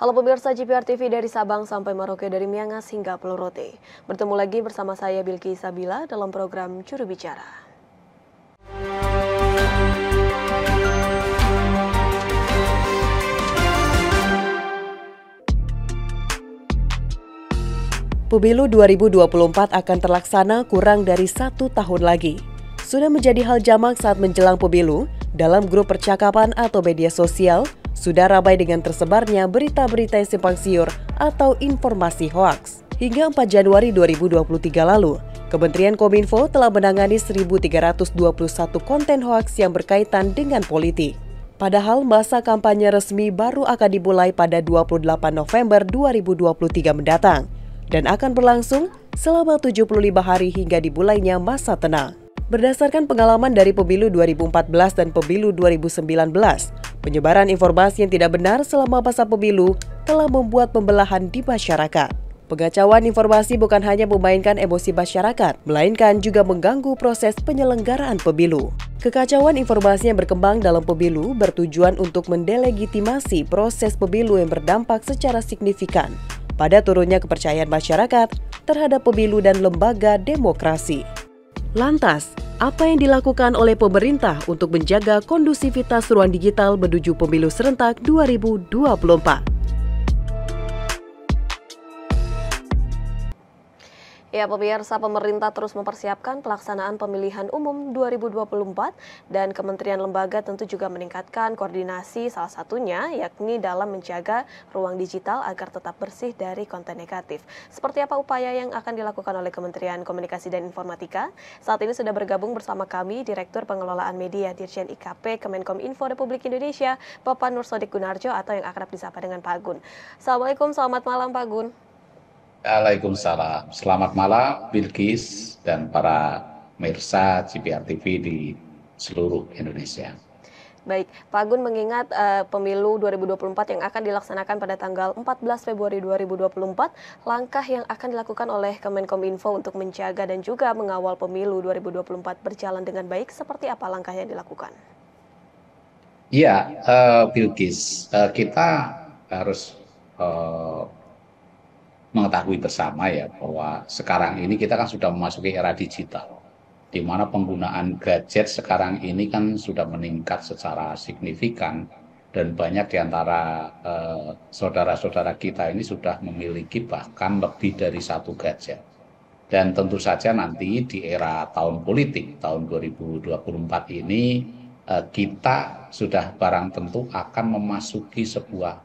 Halo pemirsa JPR TV dari Sabang sampai Merauke, dari Miangas hingga Pulau Rote. Bertemu lagi bersama saya Bilki Sabila dalam program Juru Bicara. Pemilu 2024 akan terlaksana kurang dari 1 tahun lagi. Sudah menjadi hal jamak saat menjelang pemilu, dalam grup percakapan atau media sosial, sudah ramai dengan tersebarnya berita-berita yang simpang siur atau informasi hoaks. Hingga 4 Januari 2023 lalu, Kementerian Kominfo telah menangani 1.321 konten hoaks yang berkaitan dengan politik. Padahal masa kampanye resmi baru akan dimulai pada 28 November 2023 mendatang dan akan berlangsung selama 75 hari hingga dimulainya masa tenang. Berdasarkan pengalaman dari pemilu 2014 dan pemilu 2019, penyebaran informasi yang tidak benar selama masa pemilu telah membuat pembelahan di masyarakat. Pengacauan informasi bukan hanya memainkan emosi masyarakat, melainkan juga mengganggu proses penyelenggaraan pemilu. Kekacauan informasi yang berkembang dalam pemilu bertujuan untuk mendelegitimasi proses pemilu yang berdampak secara signifikan pada turunnya kepercayaan masyarakat terhadap pemilu dan lembaga demokrasi. Lantas, apa yang dilakukan oleh pemerintah untuk menjaga kondusivitas ruang digital menuju pemilu serentak 2024? Ya, pemirsa, pemerintah terus mempersiapkan pelaksanaan pemilihan umum 2024 dan kementerian lembaga tentu juga meningkatkan koordinasi, salah satunya yakni dalam menjaga ruang digital agar tetap bersih dari konten negatif. Seperti apa upaya yang akan dilakukan oleh Kementerian Komunikasi dan Informatika? Saat ini sudah bergabung bersama kami Direktur Pengelolaan Media Dirjen IKP Kemenkominfo Republik Indonesia, Bapak Nursodik Gunarjo atau yang akrab disapa dengan Pak Gun. Assalamualaikum, selamat malam Pak Gun. Waalaikumsalam. Selamat malam Bilkis dan para pemirsa JPR TV di seluruh Indonesia. Baik, Pak Gun, mengingat pemilu 2024 yang akan dilaksanakan pada tanggal 14 Februari 2024, langkah yang akan dilakukan oleh Kemenkominfo untuk menjaga dan juga mengawal pemilu 2024 berjalan dengan baik, seperti apa langkah yang dilakukan? Iya, Bilkis, kita harus mengetahui bersama ya bahwa sekarang ini kita kan sudah memasuki era digital, di mana penggunaan gadget sekarang ini kan sudah meningkat secara signifikan dan banyak di antara saudara-saudara kita ini sudah memiliki bahkan lebih dari satu gadget. Dan tentu saja nanti di era tahun politik, tahun 2024 ini, kita sudah barang tentu akan memasuki sebuah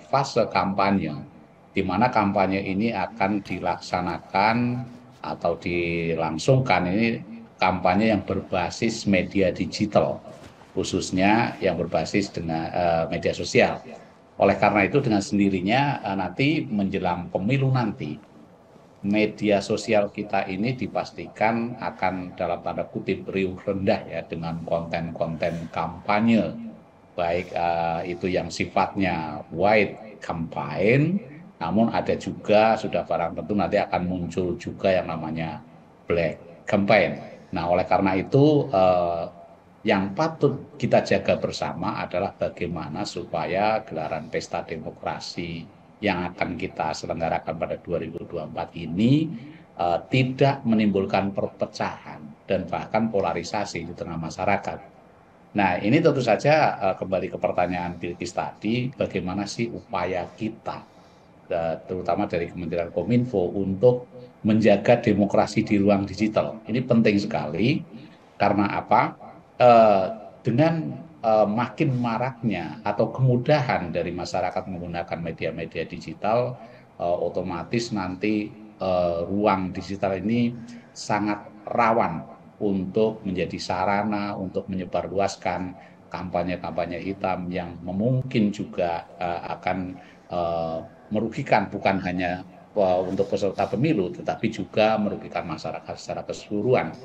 fase kampanye di mana kampanye ini akan dilaksanakan atau dilangsungkan. Ini kampanye yang berbasis media digital, khususnya yang berbasis dengan media sosial. Oleh karena itu dengan sendirinya nanti menjelang pemilu nanti, media sosial kita ini dipastikan akan dalam tanda kutip riuh rendah ya dengan konten-konten kampanye, baik itu yang sifatnya white campaign, namun ada juga sudah barang tentu nanti akan muncul juga yang namanya black campaign. Nah, oleh karena itu yang patut kita jaga bersama adalah bagaimana supaya gelaran pesta demokrasi yang akan kita selenggarakan pada 2024 ini tidak menimbulkan perpecahan dan bahkan polarisasi di tengah masyarakat. Nah, ini tentu saja kembali ke pertanyaan Bilkis tadi, bagaimana sih upaya kita terutama dari Kementerian Kominfo untuk menjaga demokrasi di ruang digital. Ini penting sekali karena apa? Dengan makin maraknya atau kemudahan dari masyarakat menggunakan media-media digital, otomatis nanti ruang digital ini sangat rawan untuk menjadi sarana untuk menyebarluaskan kampanye-kampanye hitam yang mungkin juga akan merugikan bukan hanya untuk peserta pemilu, tetapi juga merugikan masyarakat secara keseluruhan.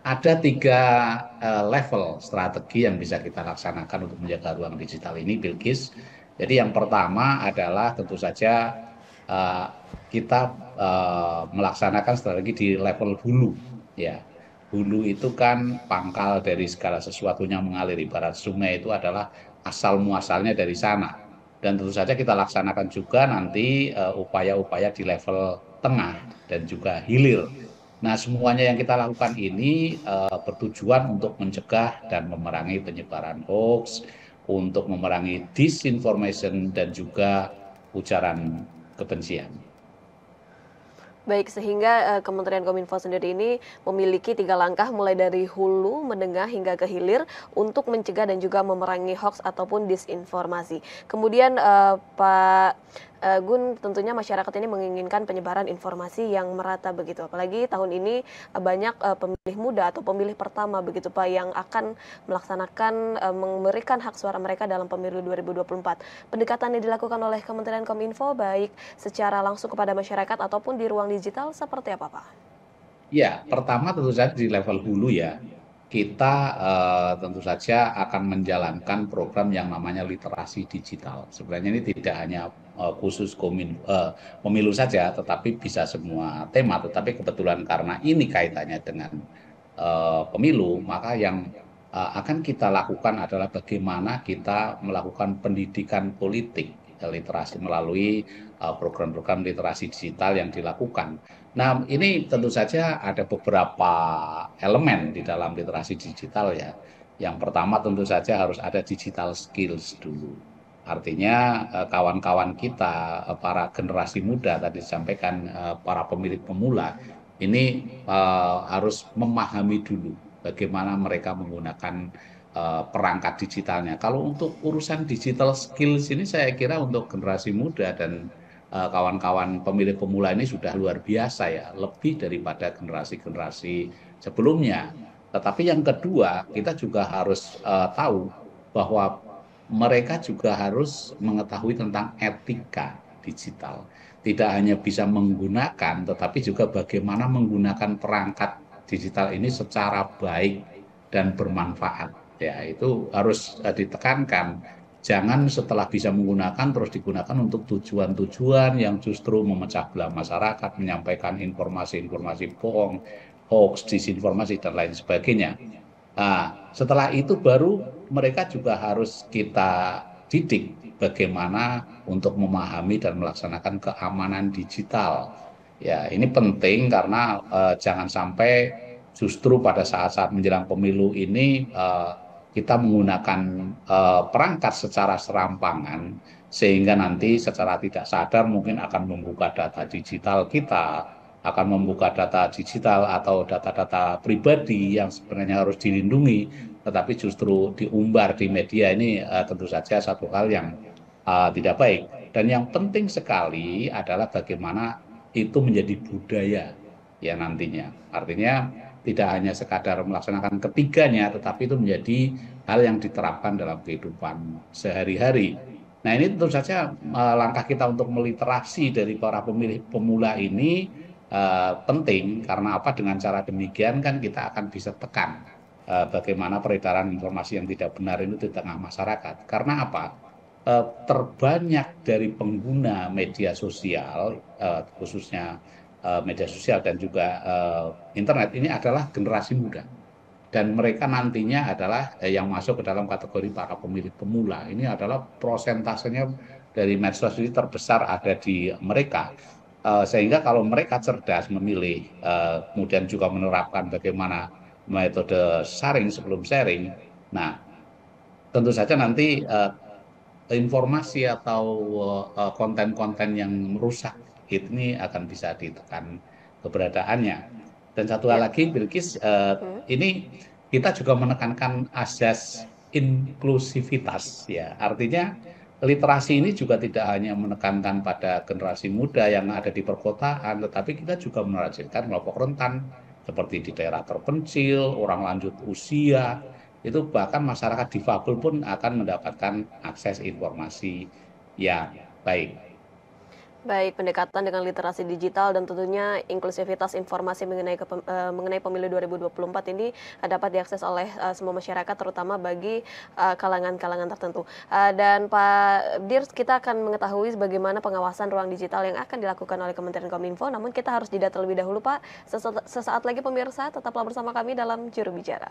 Ada 3 level strategi yang bisa kita laksanakan untuk menjaga ruang digital ini, Bilkis. Jadi yang pertama adalah tentu saja kita melaksanakan strategi di level hulu. Ya, hulu itu kan pangkal dari segala sesuatunya mengalir, ibarat sungai itu adalah asal muasalnya dari sana. Dan tentu saja kita laksanakan juga nanti upaya-upaya di level tengah dan juga hilir. Nah, semuanya yang kita lakukan ini bertujuan untuk mencegah dan memerangi penyebaran hoax, untuk memerangi disinformation dan juga ujaran kebencian. Baik, sehingga Kementerian Kominfo sendiri ini memiliki 3 langkah mulai dari hulu, menengah, hingga ke hilir untuk mencegah dan juga memerangi hoax ataupun disinformasi. Kemudian Pak Gun, tentunya masyarakat ini menginginkan penyebaran informasi yang merata begitu. Apalagi tahun ini banyak pemilih muda atau pemilih pertama begitu Pak yang akan melaksanakan memberikan hak suara mereka dalam pemilu 2024. Pendekatan yang dilakukan oleh Kementerian Kominfo baik secara langsung kepada masyarakat ataupun di ruang digital seperti apa Pak? Ya, pertama tentu saja di level hulu ya, kita tentu saja akan menjalankan program yang namanya literasi digital. Sebenarnya ini tidak hanya khusus pemilu saja, tetapi bisa semua tema. Tetapi kebetulan karena ini kaitannya dengan pemilu, maka yang akan kita lakukan adalah bagaimana kita melakukan pendidikan politik literasi melalui program-program literasi digital yang dilakukan. Nah, ini tentu saja ada beberapa elemen di dalam literasi digital ya. Yang pertama tentu saja harus ada digital skills dulu. Artinya kawan-kawan kita, para generasi muda tadi disampaikan para pemilih pemula, ini harus memahami dulu bagaimana mereka menggunakan perangkat digitalnya. Kalau untuk urusan digital skills ini saya kira untuk generasi muda dan kawan-kawan pemilih pemula ini sudah luar biasa ya, lebih daripada generasi-generasi sebelumnya. Tetapi yang kedua, kita juga harus tahu bahwa mereka juga harus mengetahui tentang etika digital. Tidak hanya bisa menggunakan, tetapi juga bagaimana menggunakan perangkat digital ini secara baik dan bermanfaat. Ya, itu harus ditekankan. Jangan setelah bisa menggunakan terus digunakan untuk tujuan-tujuan yang justru memecah belah masyarakat, menyampaikan informasi-informasi bohong, hoax, disinformasi, dan lain sebagainya. Nah, setelah itu baru mereka juga harus kita didik bagaimana untuk memahami dan melaksanakan keamanan digital. Ya, ini penting karena jangan sampai justru pada saat-saat menjelang pemilu ini kita menggunakan perangkat secara serampangan sehingga nanti secara tidak sadar mungkin akan membuka data digital kita, akan membuka data digital atau data-data pribadi yang sebenarnya harus dilindungi, tetapi justru diumbar di media ini tentu saja satu hal yang tidak baik. Dan yang penting sekali adalah bagaimana itu menjadi budaya ya nantinya. Artinya tidak hanya sekadar melaksanakan ketiganya, tetapi itu menjadi hal yang diterapkan dalam kehidupan sehari-hari. Nah, ini tentu saja langkah kita untuk meliterasi dari para pemilih pemula ini penting, karena apa? Dengan cara demikian kan kita akan bisa tekan bagaimana peredaran informasi yang tidak benar itu di tengah masyarakat. Karena apa? Terbanyak dari pengguna media sosial, khususnya media sosial dan juga internet ini adalah generasi muda. Dan mereka nantinya adalah yang masuk ke dalam kategori para pemilih pemula. Ini adalah prosentasenya dari medsos ini terbesar ada di mereka. Sehingga kalau mereka cerdas memilih, kemudian juga menerapkan bagaimana metode sharing sebelum sharing, nah tentu saja nanti informasi atau konten-konten yang merusak ini akan bisa ditekan keberadaannya. Dan satu hal lagi, Bilkis, ini kita juga menekankan asas inklusivitas, ya. Artinya literasi ini juga tidak hanya menekankan pada generasi muda yang ada di perkotaan, tetapi kita juga menerjemahkan kelompok rentan seperti di daerah terpencil, orang lanjut usia, itu bahkan masyarakat difabel pun akan mendapatkan akses informasi yang baik. Baik, pendekatan dengan literasi digital dan tentunya inklusivitas informasi mengenai pemilu 2024 ini dapat diakses oleh semua masyarakat, terutama bagi kalangan-kalangan tertentu. Dan Pak Dirs, kita akan mengetahui bagaimana pengawasan ruang digital yang akan dilakukan oleh Kementerian Kominfo, namun kita harus jeda terlebih dahulu Pak. Sesaat lagi pemirsa, tetaplah bersama kami dalam Juru Bicara.